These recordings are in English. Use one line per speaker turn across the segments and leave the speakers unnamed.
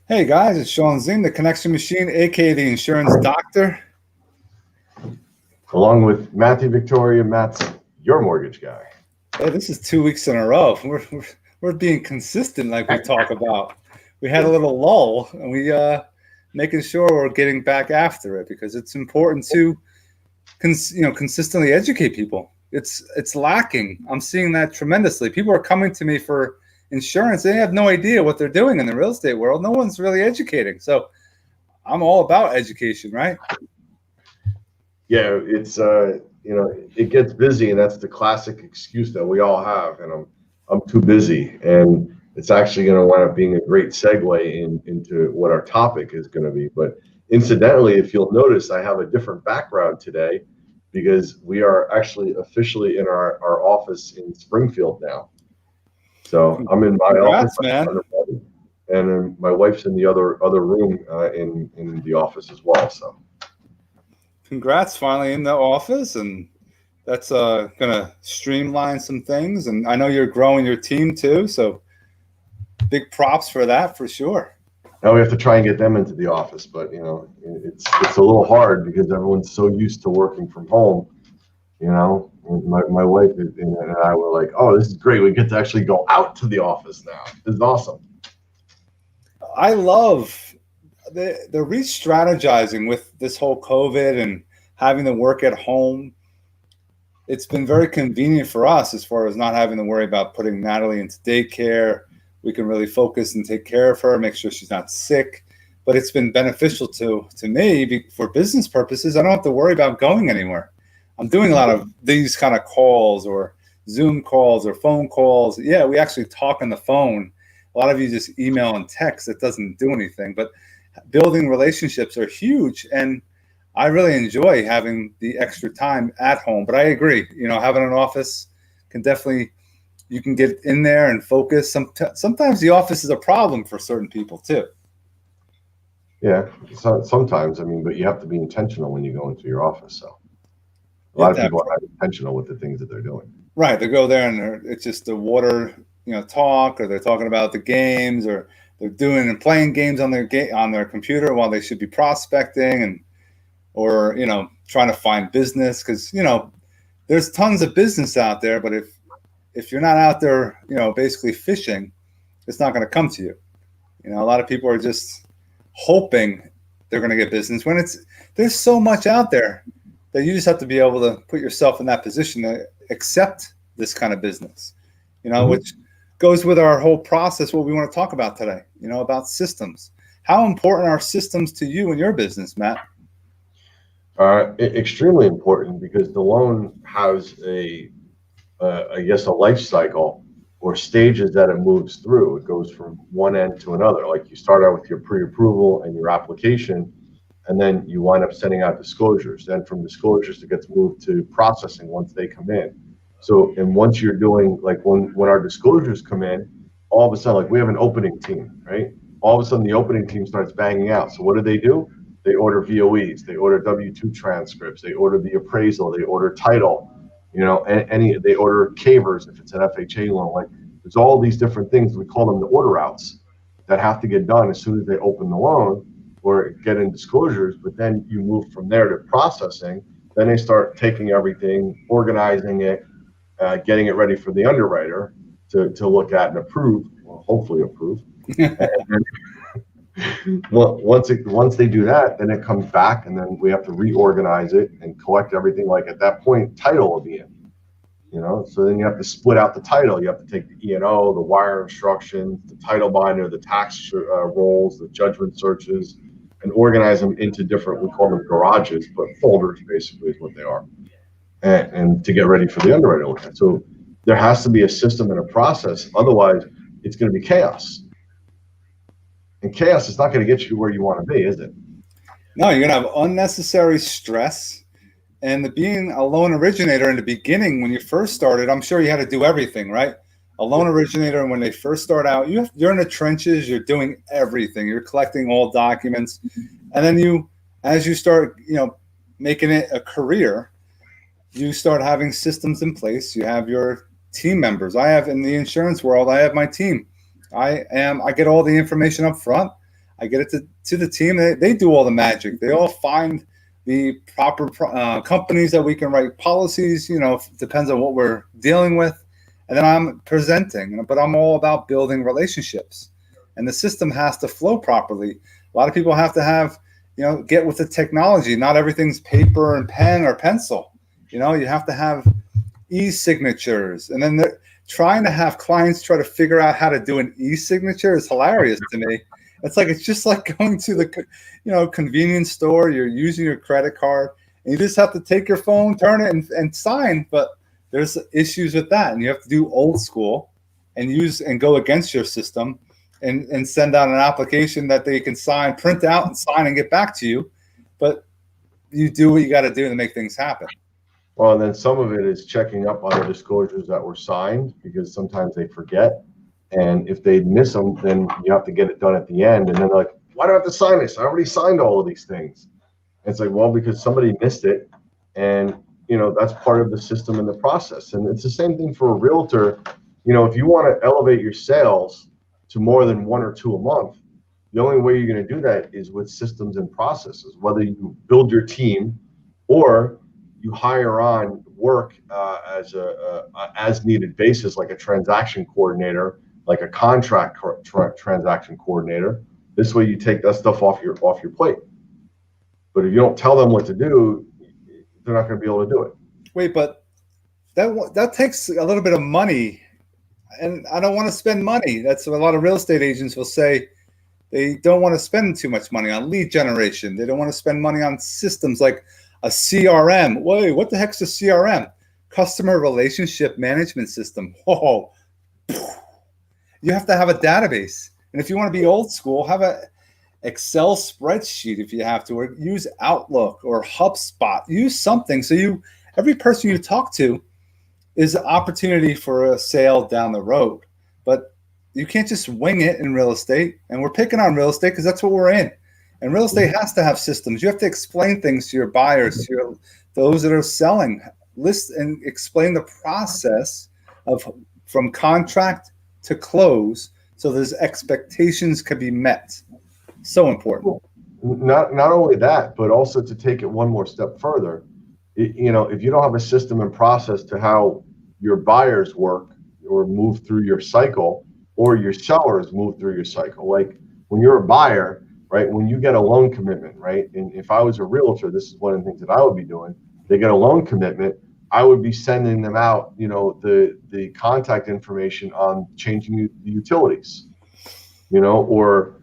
Hey guys, it's Sean Zing, the Connection Machine, aka the Insurance Doctor.
Along with Matthew Victoria. Matt's your mortgage guy.
Hey, this is 2 weeks in a row. We're being consistent, like we talk about. We had a little lull, and we making sure we're getting back after it because it's important to consistently educate people. It's lacking. I'm seeing that tremendously. People are coming to me for insurance. They have no idea what they're doing in the real estate world. No one's really educating. So I'm all about education, right?
Yeah, it's it gets busy, and that's the classic excuse that we all have. And I'm too busy, and it's actually going to wind up being a great segue into what our topic is going to be. But incidentally, if you'll notice, I have a different background today because we are actually officially in our office in Springfield now. So I'm in my
Congrats,
office,
man.
and then my wife's in the other room in the office as well. So.
Congrats, finally in the office, and that's gonna streamline some things. And I know you're growing your team too, so big props for that for sure.
Now we have to try and get them into the office, but it's a little hard because everyone's so used to working from home. My wife and I were like, "Oh, this is great. We get to actually go out to the office now. This is awesome."
I love the re-strategizing with this whole COVID and having to work at home. It's been very convenient for us as far as not having to worry about putting Natalie into daycare. We can really focus and take care of her, make sure she's not sick. But it's been beneficial to me for business purposes. I don't have to worry about going anywhere. I'm doing a lot of these kind of calls or Zoom calls or phone calls. Yeah, we actually talk on the phone. A lot of you just email and text. It doesn't do anything. But building relationships are huge. And I really enjoy having the extra time at home. But I agree, having an office can definitely, you can get in there and focus. Sometimes the office is a problem for certain people too.
Yeah, sometimes. But you have to be intentional when you go into your office. So a lot of people are not intentional with the things that they're doing.
Right. They go there and it's just the water, talk, or they're talking about the games, or they're doing and playing games on their computer while they should be prospecting or trying to find business because there's tons of business out there, but if you're not out there basically fishing, it's not going to come to you. A lot of people are just hoping they're going to get business when there's so much out there that you just have to be able to put yourself in that position to accept this kind of business, which goes with our whole process, what we want to talk about today, about systems. How important are systems to you and your business, Matt?
Extremely important because the loan has I guess, a life cycle or stages that it moves through. It goes from one end to another. Like you start out with your pre-approval and your application, and then you wind up sending out disclosures. Then from disclosures, it gets moved to processing once they come in. So, and once you're doing, like when our disclosures come in, all of a sudden, like we have an opening team, right? All of a sudden the opening team starts banging out. So what do? They order VOEs, they order W-2 transcripts, they order the appraisal, they order title, they order CAVers if it's an FHA loan. Like there's all these different things. We call them the order outs that have to get done as soon as they open the loan or get in disclosures. But then you move from there to processing. Then they start taking everything, organizing it, getting it ready for the underwriter to look at and approve, or hopefully approve. Well, once they do that, then it comes back, and then we have to reorganize it and collect everything. Like at that point, title will be in. So then you have to split out the title. You have to take the E&O, the wire instructions, the title binder, the tax rolls, the judgment searches, and organize them into different, we call them garages, but folders basically is what they are, and to get ready for the underwriter look at. So there has to be a system and a process. Otherwise, it's going to be chaos. And chaos is not going to get you where you want to be, is it?
No, you're going to have unnecessary stress. And being a loan originator in the beginning, when you first started, I'm sure you had to do everything, right? A loan originator, when they first start out, you're in the trenches, you're doing everything. You're collecting all documents. And then as you start, making it a career, you start having systems in place. You have your team members. I have in the insurance world, I have my team. I get all the information up front. I get it to the team. They do all the magic. They all find the proper companies that we can write policies, depends on what we're dealing with. And then I'm presenting, but I'm all about building relationships. And the system has to flow properly. A lot of people have to have, get with the technology. Not everything's paper and pen or pencil. You have to have e-signatures. And then they're trying to have clients try to figure out how to do an e-signature is hilarious to me. It's just like going to the, convenience store. You're using your credit card, and you just have to take your phone, turn it, and sign. But there's issues with that, and you have to do old school and go against your system, and send out an application that they can sign, print out, and sign, and get back to you. But you do what you got to do to make things happen.
Well, and then some of it is checking up on the disclosures that were signed, because sometimes they forget. And if they miss them, then you have to get it done at the end. And then they're like, why do I have to sign this? I already signed all of these things. And it's like, well, because somebody missed it. And, that's part of the system and the process. And it's the same thing for a realtor. If you want to elevate your sales to more than 1 or 2 a month, the only way you're going to do that is with systems and processes, whether you build your team or you hire on work as a as needed basis, like a transaction coordinator, like a contract transaction coordinator. This way you take that stuff off your plate. But if you don't tell them what to do, they're not going to be able to do it.
Wait, but that takes a little bit of money, and I don't want to spend money. That's what a lot of real estate agents will say. They don't want to spend too much money on lead generation. They don't want to spend money on systems like a CRM. Wait, what the heck's a CRM? Customer relationship management system. Whoa. You have to have a database. And if you want to be old school, have a Excel spreadsheet if you have to, or use Outlook or HubSpot. Use something so every person you talk to is an opportunity for a sale down the road. But you can't just wing it in real estate. And we're picking on real estate because that's what we're in. And real estate has to have systems. You have to explain things to your buyers, to those that are selling. List and explain the process from contract to close, so those expectations can be met. So important.
Not only that, but also to take it one more step further. If you don't have a system and process to how your buyers work or move through your cycle, or your sellers move through your cycle, like when you're a buyer, right? When you get a loan commitment, right? And if I was a realtor, this is one of the things that I would be doing. They get a loan commitment, I would be sending them out, the contact information on changing the utilities, or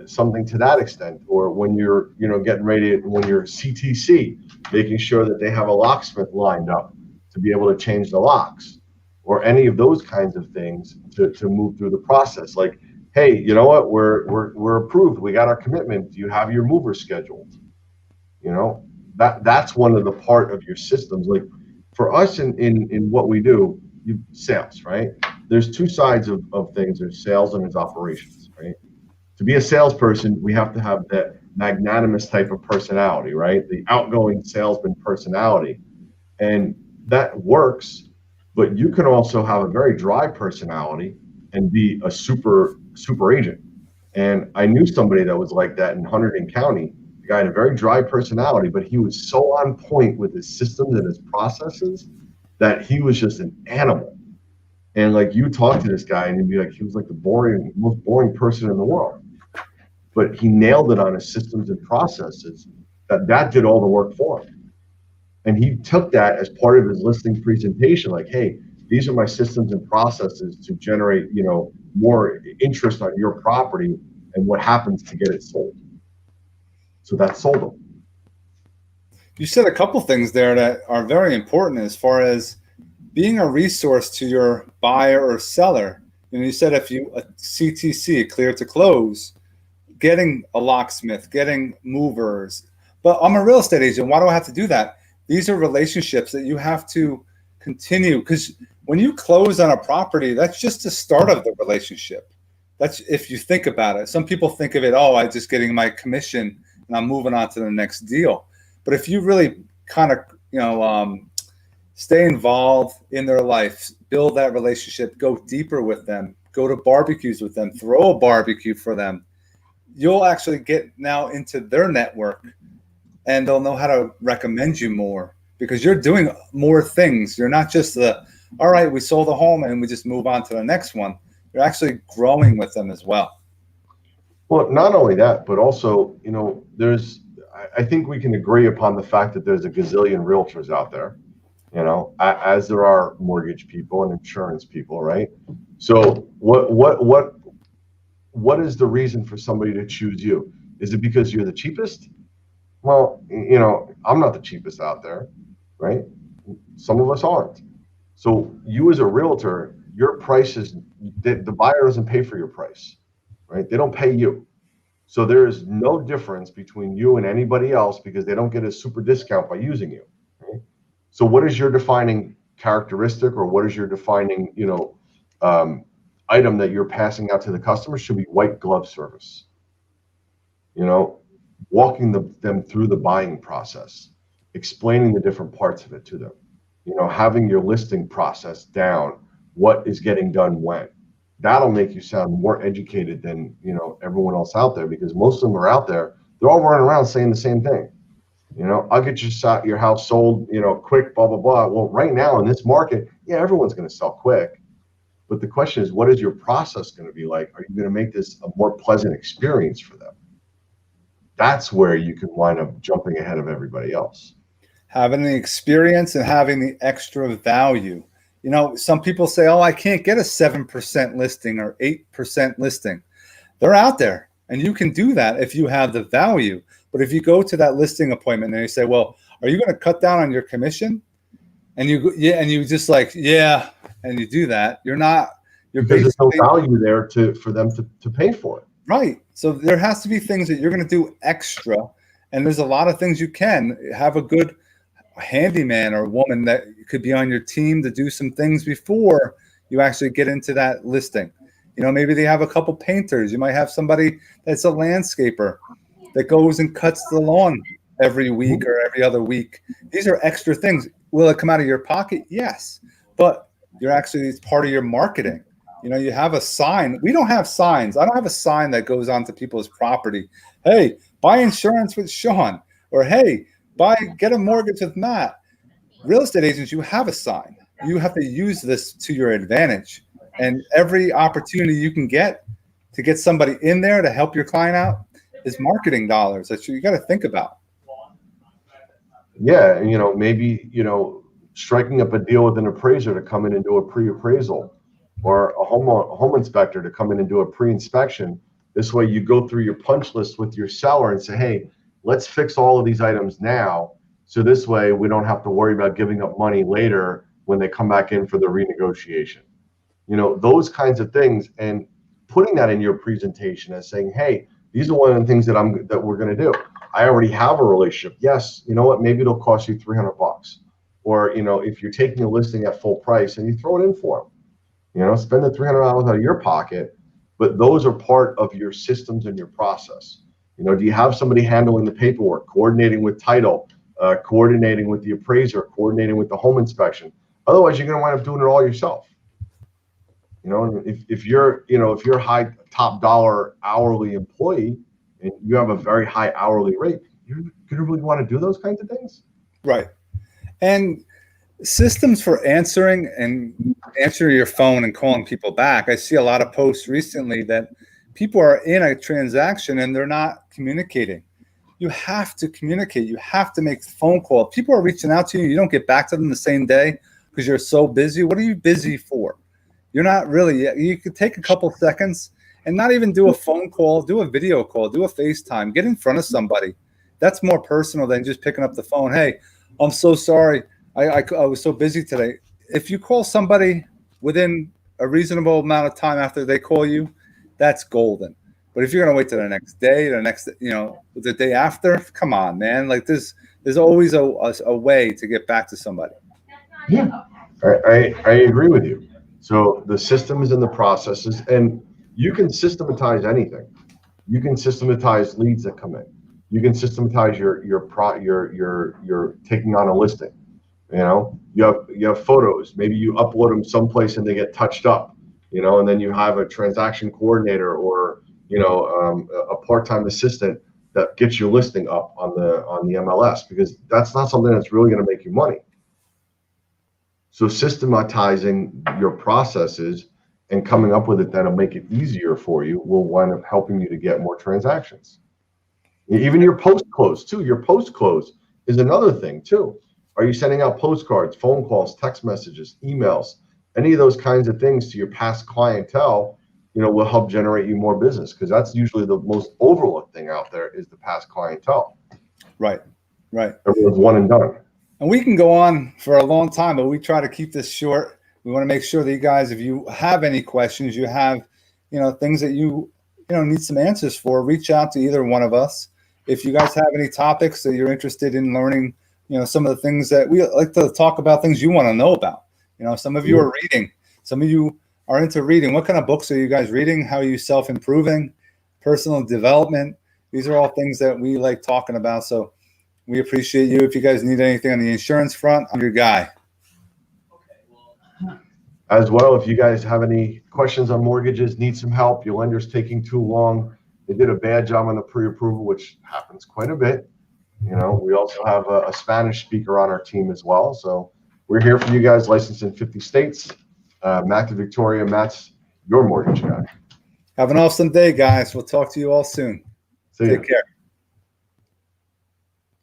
something to that extent. Or when you're, getting ready, when you're CTC, making sure that they have a locksmith lined up to be able to change the locks, or any of those kinds of things to move through the process. Like, hey, you know what? We're approved. We got our commitment. Do you have your mover scheduled? That's one of the part of your systems. Like for us in what we do, sales, right? There's two sides of things. There's sales and there's operations, right? To be a salesperson, we have to have that magnanimous type of personality, right? The outgoing salesman personality. And that works, but you can also have a very dry personality and be a super agent. And I knew somebody that was like that in Hunterdon County. The guy had a very dry personality, but he was so on point with his systems and his processes that he was just an animal. And like you talk to this guy and he'd be like, he was like the most boring person in the world. But he nailed it on his systems and processes that did all the work for him. And he took that as part of his listing presentation, like, hey, these are my systems and processes to generate, more interest on your property and what happens to get it sold. So that sold them.
You said a couple things there that are very important as far as being a resource to your buyer or seller. And you said if you a CTC, clear to close, getting a locksmith, getting movers. But I'm a real estate agent. Why do I have to do that? These are relationships that you have to continue, because when you close on a property, that's just the start of the relationship. That's if you think about it. Some people think of it, I'm just getting my commission and I'm moving on to the next deal. But if you really kind of, stay involved in their life, build that relationship, go deeper with them, go to barbecues with them, throw a barbecue for them, you'll actually get now into their network, and they'll know how to recommend you more because you're doing more things. You're not just all right, we sold a home and we just move on to the next one. You're actually growing with them as well.
Well, not only that, but also, I think we can agree upon the fact that there's a gazillion realtors out there, as there are mortgage people and insurance people, right? So what is the reason for somebody to choose you? Is it because you're the cheapest? Well, I'm not the cheapest out there, right? Some of us aren't. So you as a realtor, your price is, the buyer doesn't pay for your price, right? They don't pay you. So there is no difference between you and anybody else because they don't get a super discount by using you, right? So what is your defining characteristic, or what is your defining, item that you're passing out to the customer? Should be white glove service. Walking them through the buying process, explaining the different parts of it to them, having your listing process down, what is getting done when. That'll make you sound more educated than everyone else out there, because most of them are out there, they're all running around saying the same thing. I'll get your house sold, quick, blah, blah, blah. Well, right now in this market, yeah, everyone's going to sell quick. But the question is, what is your process going to be like? Are you going to make this a more pleasant experience for them? That's where you can wind up jumping ahead of everybody else.
Having the experience and having the extra value. Some people say, oh, I can't get a 7% listing or 8% listing. They're out there, and you can do that if you have the value. But if you go to that listing appointment and you say, well, are you going to cut down on your commission? And you just like, yeah, and you do that, you're
because there's no value there for them to pay for it.
Right. So there has to be things that you're going to do extra. And there's a lot of things you can have. A good handyman or woman that could be on your team to do some things before you actually get into that listing. Maybe they have a couple painters. You might have somebody that's a landscaper that goes and cuts the lawn every week or every other week. These are extra things. Will it come out of your pocket? Yes. But it's part of your marketing. You have a sign. We don't have signs. I don't have a sign that goes onto people's property. Hey, buy insurance with Sean, or hey, get a mortgage with Matt. Real estate agents, you have a sign. You have to use this to your advantage. And every opportunity you can get to get somebody in there to help your client out is marketing dollars that you got to think about.
Yeah, maybe striking up a deal with an appraiser to come in and do a pre-appraisal, or a home inspector to come in and do a pre-inspection. This way you go through your punch list with your seller and say, hey, let's fix all of these items now. So this way we don't have to worry about giving up money later when they come back in for the renegotiation. Those kinds of things, and putting that in your presentation as saying, hey, these are one of the things that we're going to do. I already have a relationship. Yes, you know what? Maybe it'll cost you $300. Or, if you're taking a listing at full price and you throw it in for them, spend the $300 out of your pocket, but those are part of your systems and your process. Do you have somebody handling the paperwork, coordinating with title, coordinating with the appraiser, coordinating with the home inspection? Otherwise, you're going to wind up doing it all yourself. If you're high top dollar hourly employee and you have a very high hourly rate, you're going to really want to do those kinds of things.
Right. And systems for answering your phone and calling people back. I see a lot of posts recently that people are in a transaction and they're not communicating. You have to communicate. You have to make phone calls. People are reaching out to you. You don't get back to them the same day because you're so busy. What are you busy for? You're not really. You could take a couple seconds and not even do a phone call, do a video call, do a FaceTime, get in front of somebody. That's more personal than just picking up the phone. Hey, I'm so sorry. I was so busy today. If you call somebody within a reasonable amount of time after they call you, that's golden. But if you're going to wait till the next day, the day after, come on, man. Like there's always a way to get back to somebody.
Yeah, I agree with you. So the systems and the processes, and you can systematize anything. You can systematize leads that come in. You can systematize your taking on a listing. You have photos. Maybe you upload them someplace and they get touched up. And then you have a transaction coordinator or a part-time assistant that gets your listing up on the MLS, because that's not something that's really going to make you money. So systematizing your processes and coming up with it that'll make it easier for you will wind up helping you to get more transactions. Even your post close too. Your post close is another thing too. Are you sending out postcards, phone calls, text messages, emails, any of those kinds of things to your past clientele, will help generate you more business, because that's usually the most overlooked thing out there is the past clientele.
Right.
Everyone's one and done.
And we can go on for a long time, but we try to keep this short. We want to make sure that you guys, if you have any questions, you have, things that you need some answers for, reach out to either one of us. If you guys have any topics that you're interested in learning, some of the things that we like to talk about, things you want to know about. Some of you are reading, some of you are into reading. What kind of books are you guys reading? How are you self-improving, personal development? These are all things that we like talking about. So we appreciate you. If you guys need anything on the insurance front, I'm your guy.
As well, if you guys have any questions on mortgages, need some help, your lender's taking too long, they did a bad job on the pre-approval, which happens quite a bit. We also have a Spanish speaker on our team as well. So we're here for you guys, licensed in 50 states. Matt to Victoria, Matt's your mortgage guy.
Have an awesome day, guys. We'll talk to you all soon.
See ya.
Take care.